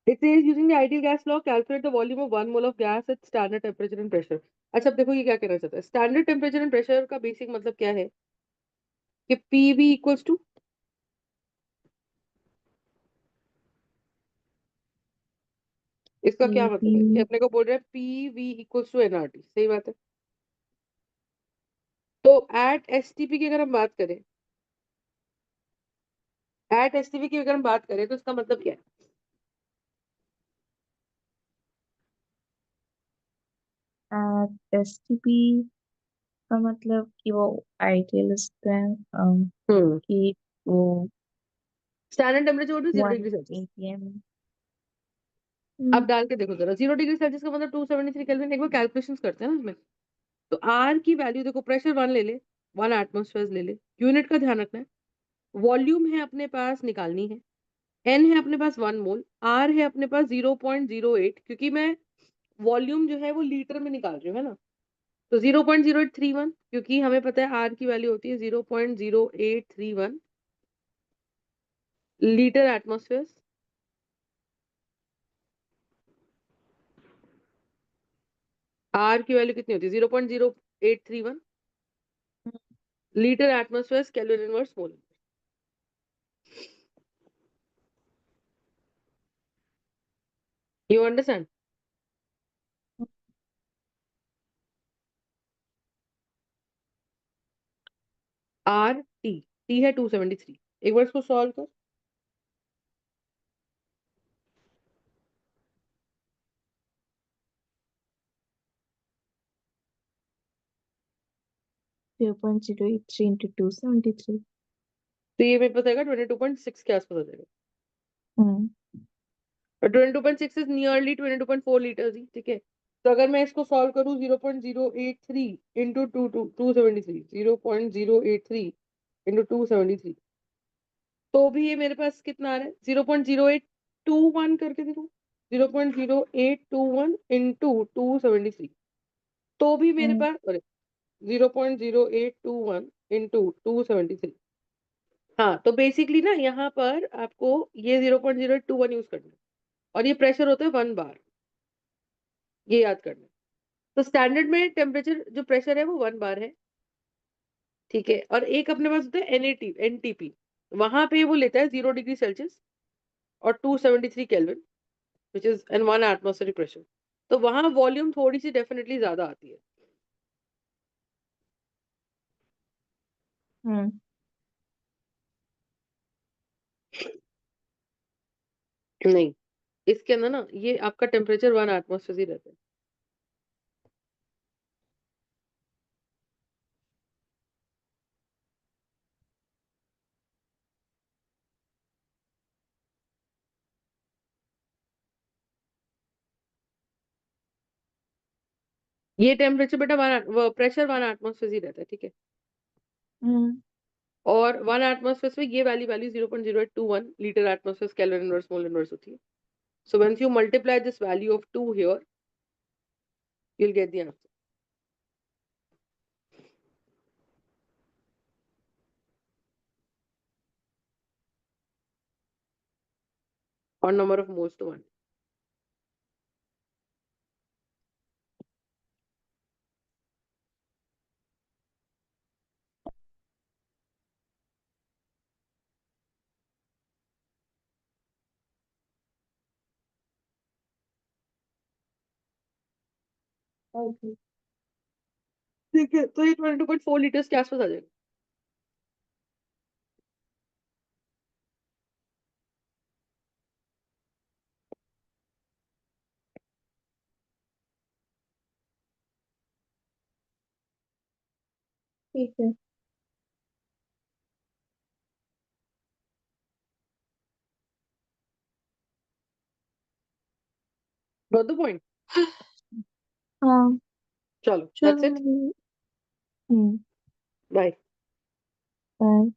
It says using the ideal gas law, calculate the volume of 1 mole of gas at standard temperature and pressure. अच्छा अब देखो ये क्या कहना चाहता है, स्टैंडर्ड टेम्परेचर एंड प्रेशर का बेसिक मतलब क्या है कि PV इक्वल्स टू, इसका क्या मतलब है, ये अपने को बोल रहा है PV इक्वल्स टू NRT, सही बात है। तो एट STP की अगर हम बात करें, एट STP की अगर हम बात करें तो इसका मतलब क्या है? STP का मतलब कि वो आइडियलिस्ट है, हम्म कि वो स्टैंडर्ड टेम्परेचर होती है 0 डिग्री वन सेल्सियस। atm। अब डाल के देखो जरा, 0 डिग्री सेल्सियस का मतलब 273 केल्विन। एक बार कैलकुलेशन करते हैं ना इसमें। तो आर की वैल्यू देखो, प्रेशर 1 ले ले, 1 एटमोस्फेयर ले ले, यूनिट का ध्यान रखना है। वॉल्यूम है अपने पास निकालनी है, एन है अपने पास 1 मोल, आर है अपने पास 0.08, क्योंकि मैं वॉल्यूम जो है वो लीटर में निकाल रही हूँ, है ना। तो 0.0831, क्योंकि हमें पता है आर की वैल्यू होती है 0.0831 लीटर एटमोस्फेयर। आर की वैल्यू कितनी होती है? 0.0831 litre atmosphere kelvin inverse mole. You understand? R T, T है 273। एक बार इसको सॉल्व कर। 0.083 into 273। तो ये मेरे पास आएगा 22.6 के आसपास आ जाएगा, हम्म और 22.6 इज नियरली 22.4 लीटर ही, ठीक है। तो अगर मैं इसको सॉल्व करूँ 0.083 इंटू 273, 0.083 into 273, तो भी ये मेरे पास कितना आ रहा है 0.0821 करके देखो 0.0821 into 273, तो भी मेरे पास अरे 0.0821 into 273। हाँ तो बेसिकली ना यहाँ पर आपको ये 0.0821 यूज करना है और ये प्रेशर होता है 1 बार, ये याद करना है। तो स्टैंडर्ड में टेम्परेचर जो प्रेशर है वो 1 बार है, ठीक है। और एक अपने पास होता है एनटीपी, वहां पे वो लेता है 0 डिग्री सेल्सियस और 273 kelvin which is an 1 atmospheric pressure, तो वहां वॉल्यूम थोड़ी सी डेफिनेटली ज्यादा आती है। नहीं, इसके अंदर ना ये आपका टेम्परेचर 1 एटमॉस्फेयर ही रहता है। ये टेम्परेचर बेटा प्रेशर 1 एटमॉस्फेयर ही रहता है, ठीक है। और 1 एटमॉस्फेयर में ये वाली value 0.0821 litre atmosphere kelvin inverse mole inverse होती है। So when you multiply this value of 2 here, you will get the answer. और नंबर ऑफ मोल्स तो 1। ओके, ठीक है, तो ये 22.4 लीटर्स के आसपास आ जाएगा। ठीक है। Got the point? हाँ, चलो दैट्स चलो। It, hmm. बाय। बाय।